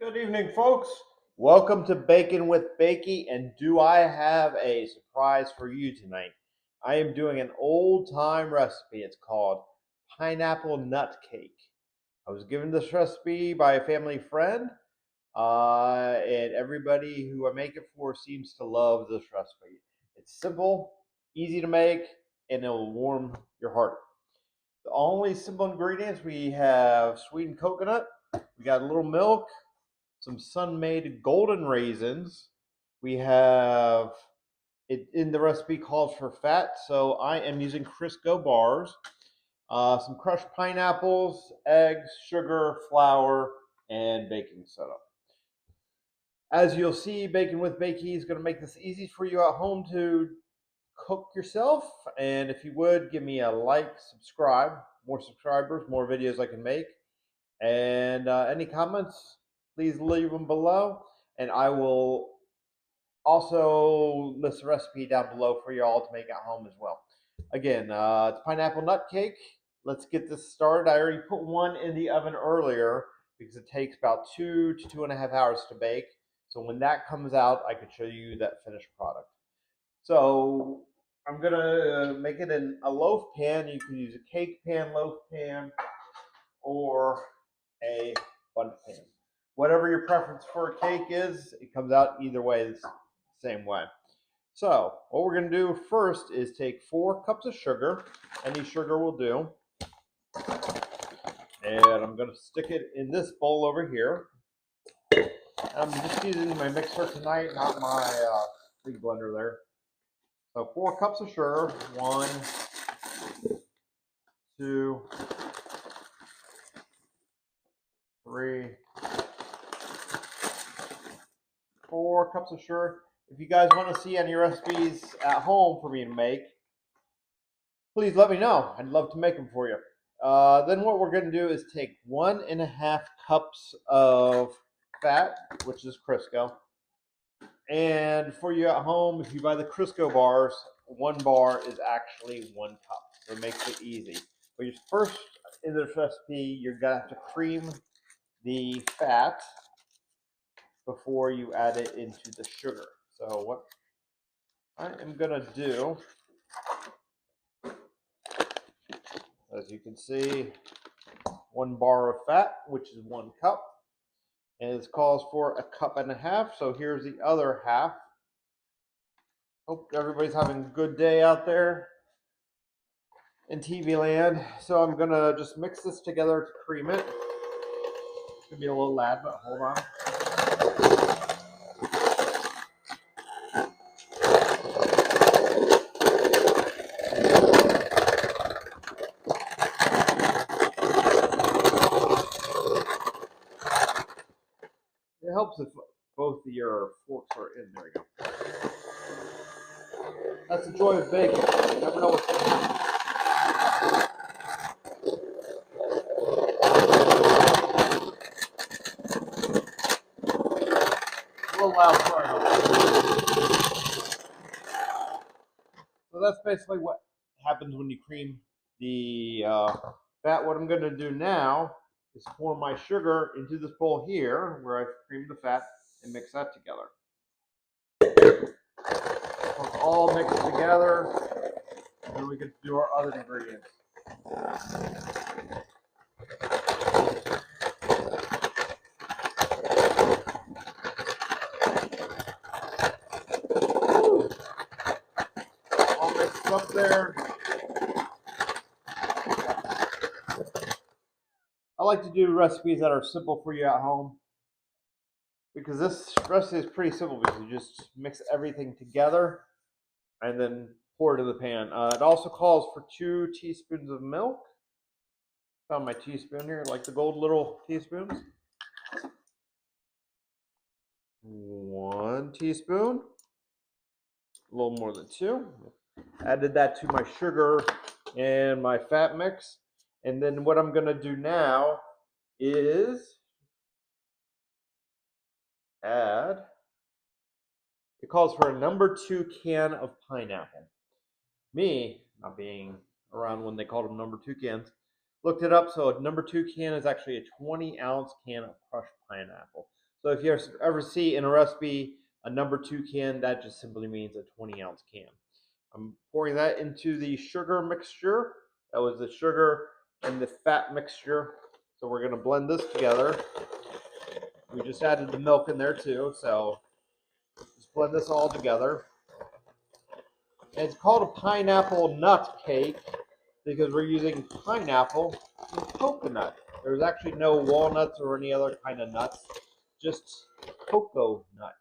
Good evening, folks. Welcome to Baking with Bakey, and do I have a surprise for you tonight? I am doing an old-time recipe. It's called pineapple nut cake. I was given this recipe by a family friend, and everybody who I make it for seems to love this recipe. It's simple, easy to make, and it will warm your heart. The only simple ingredients, we have sweetened coconut, we got a little milk, some sun-made golden raisins. We have it in the recipe calls for fat, so I am using Crisco bars, some crushed pineapples, eggs, sugar, flour, and baking soda. As you'll see, Baking with Bakey is going to make this easy for you at home to cook yourself. And if you would, give me a like, subscribe. More subscribers, more videos I can make. And any comments, please leave them below. And I will also list the recipe down below for you all to make at home as well. Again, it's pineapple nut cake. Let's get this started. I already put one in the oven earlier because it takes about 2 to 2.5 hours to bake. So when that comes out, I can show you that finished product. So I'm gonna make it in a loaf pan. You can use a cake pan, loaf pan, or a bundt pan. Whatever your preference for a cake is, it comes out either way the same way. So what we're going to do first is take 4 cups of sugar. Any sugar will do. And I'm going to stick it in this bowl over here. I'm just using my mixer tonight, not my big blender there. So 4 cups of sugar. 1, 2, 3, 4 cups of sugar. If you guys want to see any recipes at home for me to make, please let me know. I'd love to make them for you. Then what we're going to do is take 1.5 cups of fat, which is Crisco. And for you at home, if you buy the Crisco bars, 1 bar is actually 1 cup. So it makes it easy. But first, in this recipe, you're going to have to cream the fat before you add it into the sugar. So what I am going to do, as you can see, 1 bar of fat, which is 1 cup. And it calls for 1.5 cups. So here's the other half. Hope everybody's having a good day out there in TV land. So I'm going to just mix this together to cream it. It's going to be a little loud, but hold on. It helps if both of your forks are in. There we go. That's the joy of baking. You never know what's going to happen. A little loud, sorry. So that's basically what happens when you cream the fat. What I'm going to do now is pour my sugar into this bowl here where I've creamed the fat and mix that together. So it's all mixed together, and then we can do our other ingredients. All mixed up there. I like to do recipes that are simple for you at home, because this recipe is pretty simple because you just mix everything together and then pour it in the pan. It also calls for 2 teaspoons of milk. Found my teaspoon here, like the gold little teaspoons. 1 teaspoon, a little more than 2. Added that to my sugar and my fat mix. And then what I'm going to do now is add, it calls for a number 2 can of pineapple. Me, not being around when they called them number 2 cans, looked it up. So a number 2 can is actually a 20-ounce can of crushed pineapple. So So if you ever see in a recipe a number 2 can, that just simply means a 20-ounce can. I'm pouring that into the sugar mixture. That was the sugar and the fat mixture. So we're going to blend this together. We just added the milk in there too, so just blend this all together. And it's called a pineapple nut cake because we're using pineapple and coconut. There's actually no walnuts or any other kind of nuts, just cocoa nut,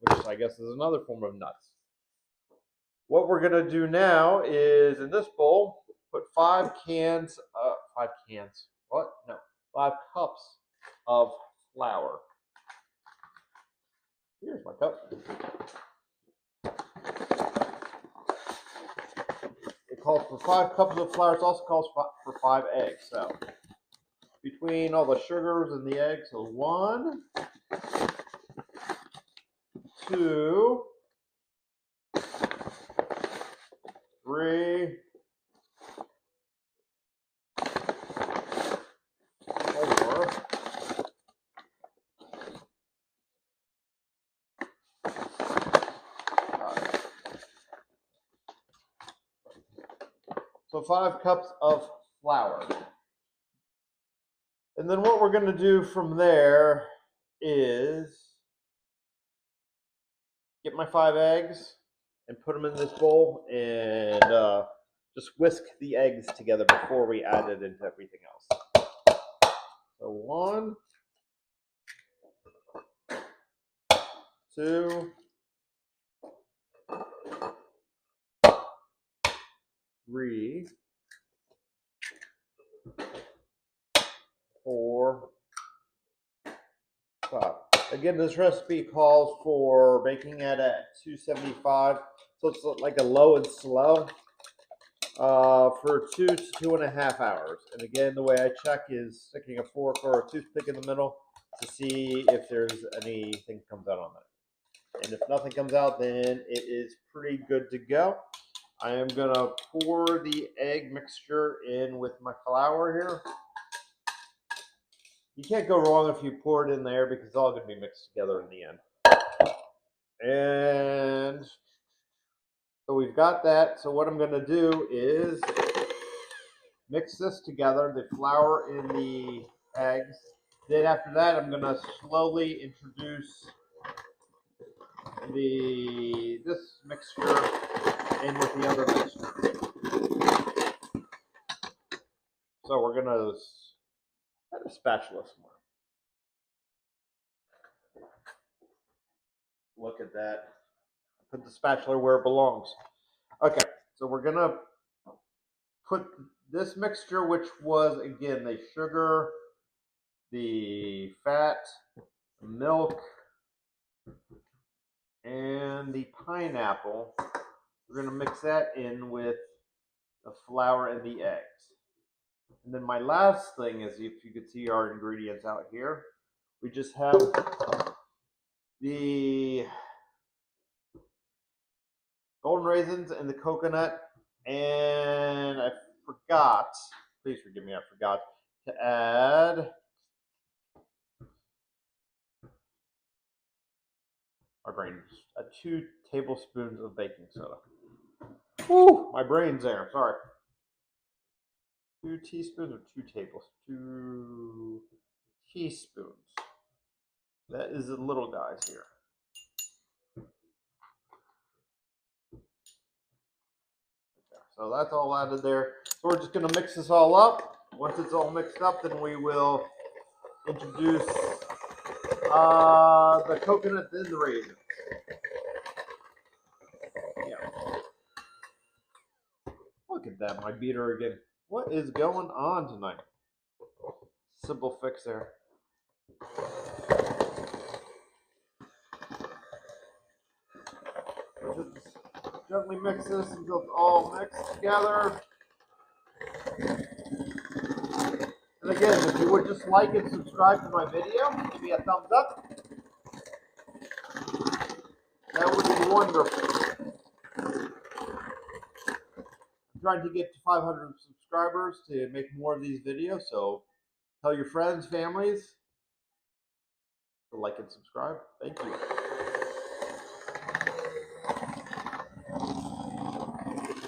which I guess is another form of nuts. What we're going to do now is, in this bowl, put 5 cups of flour. Here's my cup. It calls for 5 cups of flour. It also calls for 5 eggs. So between all the sugars and the eggs, so 1, 2, 3, 4. So 5 cups of flour. And then what we're going to do from there is get my 5 eggs and put them in this bowl and just whisk the eggs together before we add it into everything else. So 1, 2, 3, 4, 5. Again, this recipe calls for baking at 275, so it's like a low and slow for 2 to 2.5 hours. And again, the way I check is sticking a fork or a toothpick in the middle to see if there's anything comes out on it. And if nothing comes out, then it is pretty good to go. I am going to pour the egg mixture in with my flour here. You can't go wrong if you pour it in there because it's all going to be mixed together in the end. And so we've got that. So what I'm going to do is mix this together, the flour and the eggs. Then after that, I'm going to slowly introduce this mixture in with the other mixture. So we're going to add a spatula somewhere. Look at that. Put the spatula where it belongs. Okay, so we're going to put this mixture, which was, again, the sugar, the fat, the milk, and the pineapple. We're going to mix that in with the flour and the eggs. And then my last thing is, if you could see our ingredients out here, we just have the golden raisins and the coconut. And I forgot, please forgive me, I forgot to add my brain, 2 tablespoons of baking soda. Woo, my brain's there, sorry. 2 teaspoons or 2 tablespoons? 2 teaspoons. That is the little guys here. So that's all added there. So we're just going to mix this all up. Once it's all mixed up, then we will introduce the coconut and the raisins. Yeah. Look at that, my beater again. What is going on tonight? Simple fix there. Just gently mix this until it's all mixed together. And again, if you would just like and subscribe to my video, give me a thumbs up. That would be wonderful. I'm trying to get to 500 subscribers to make more of these videos, so tell your friends, families. Like and subscribe. Thank you.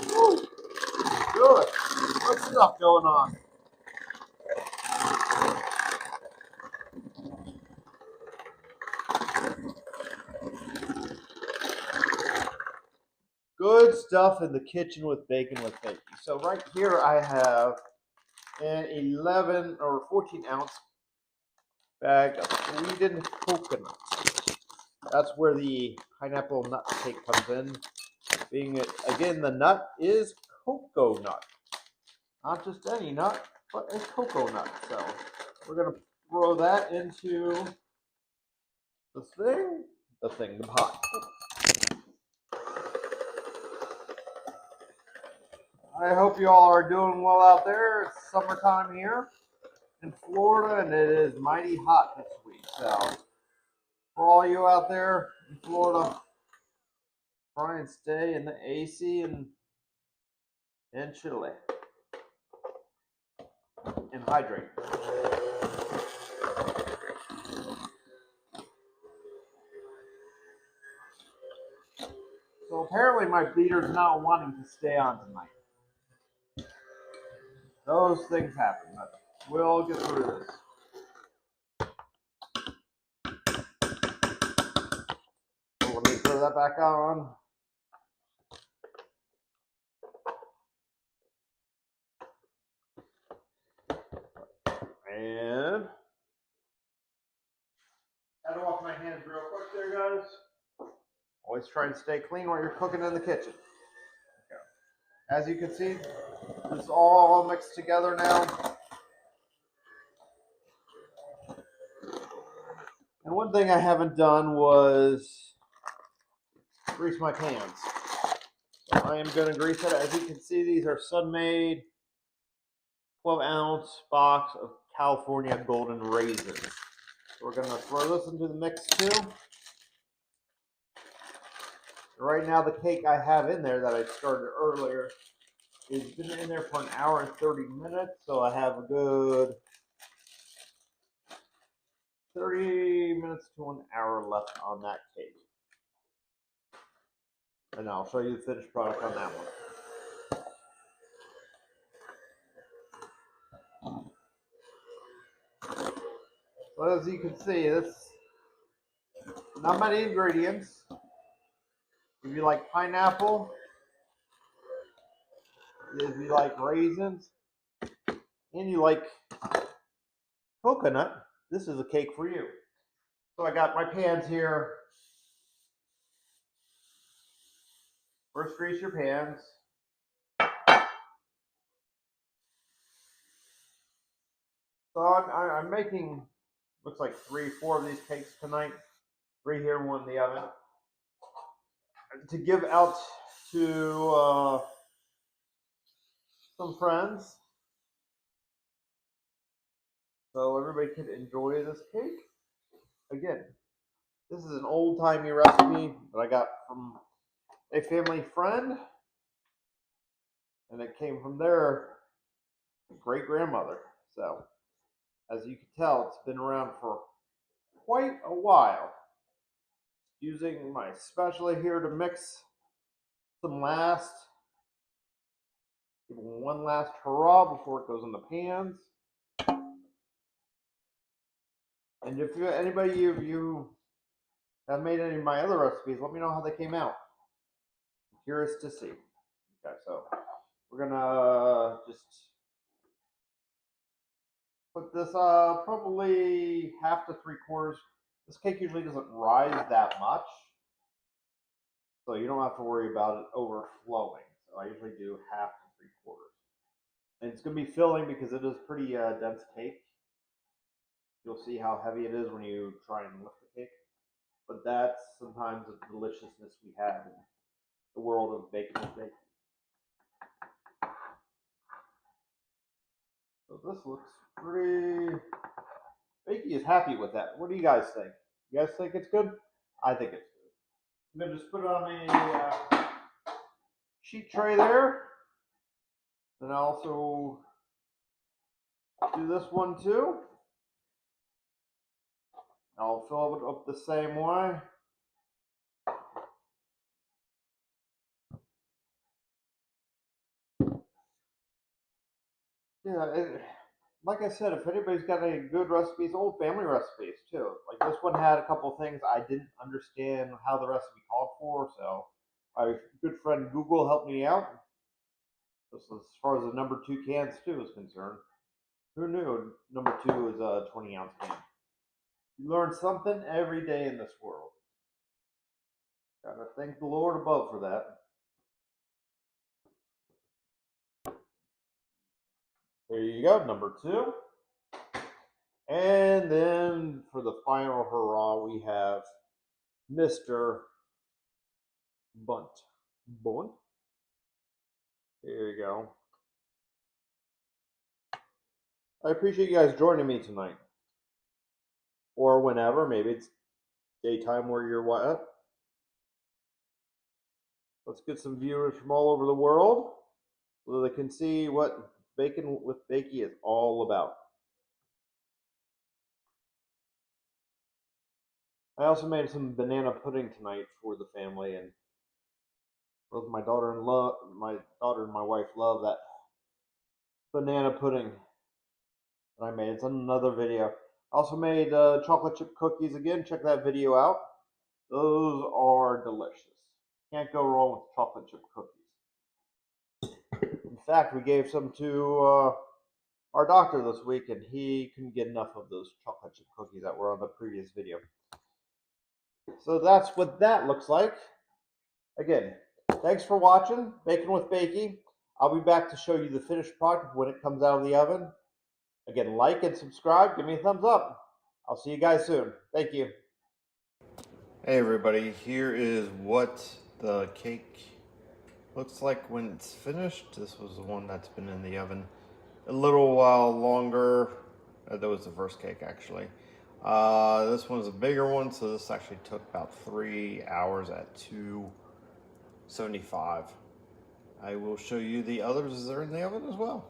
Woo. Good. Good stuff going on. Good stuff in the kitchen with bacon with Bakey. So right here I have an 11 or 14 ounce bag of Sweden coconut. That's where the pineapple nut cake comes in. Being it, again, the nut is cocoa nut. Not just any nut, but a cocoa nut. So we're going to throw that into the pot. I hope you all are doing well out there. It's summertime here in Florida, and it is mighty hot this week. So for all you out there in Florida, try and stay in the AC and chilly and hydrate. So apparently my beater's not wanting to stay on tonight. Those things happen, but we'll get through this. So let me throw that back on. And had to wash my hands real quick there, guys. Always try and stay clean while you're cooking in the kitchen. As you can see, it's all mixed together now. And one thing I haven't done was grease my pans. So I am going to grease it. As you can see, these are Sun-made 12-ounce box of California golden raisins. So we're going to throw this into the mix too. Right now, the cake I have in there that I started earlier has been in there for an hour and 30 minutes. So I have a good 30 minutes to an hour left on that cake. And I'll show you the finished product on that one. Well, as you can see, this not many ingredients. If you like pineapple, if you like raisins, and you like coconut, this is a cake for you. So I got my pans here. First, grease your pans. So I'm making, looks like 3, 4 of these cakes tonight. 3 here, 1 in the oven. To give out to some friends, so everybody could enjoy this cake. Again, this is an old-timey recipe that I got from a family friend, and it came from their great-grandmother. So, as you can tell, it's been around for quite a while. Using my spatula here to mix some last, give one last hurrah before it goes in the pans. And if anybody of you have made any of my other recipes, let me know how they came out. I'm curious to see. Okay, so we're gonna just put this probably half to 3/4. This cake usually doesn't rise that much, so you don't have to worry about it overflowing. So I usually do half to 3/4. And it's going to be filling because it is pretty dense cake. You'll see how heavy it is when you try and lift the cake. But that's sometimes the deliciousness we have in the world of baking and baking. So this looks pretty... Bakey is happy with that. What do you guys think? You guys think it's good? I think it's good. I'm going to just put it on a sheet tray there. Then I also do this one too. I'll fill it up the same way. Yeah, like I said, if anybody's got any good recipes, old family recipes too. Like this one had a couple things I didn't understand how the recipe called for, so my good friend Google helped me out. Just as far as the number 2 can stew is concerned. Who knew number 2 is a 20-ounce can? You learn something every day in this world. Gotta thank the Lord above for that. There you go, number 2. And then for the final hurrah, we have Mr. Bundt. Bundt? There you go. I appreciate you guys joining me tonight. Or whenever, maybe it's daytime where you're what? Let's get some viewers from all over the world so they can see what Bacon with Bakey is all about. I also made some banana pudding tonight for the family, and both my daughter and my wife love that banana pudding that I made. It's another video. I also made chocolate chip cookies again. Check that video out. Those are delicious. Can't go wrong with chocolate chip cookies. In fact, we gave some to our doctor this week, and he couldn't get enough of those chocolate chip cookies that were on the previous video. So that's what that looks like. Again, thanks for watching Bacon with Bakey. I'll be back to show you the finished product when it comes out of the oven. Again, like and subscribe. Give me a thumbs up. I'll see you guys soon. Thank you. Hey everybody, here is what the cake looks like when it's finished. This was the one that's been in the oven a little while longer. That was the first cake actually. This one's a bigger one, so this actually took about 3 hours at 275. I will show you the others as they're in the oven as well.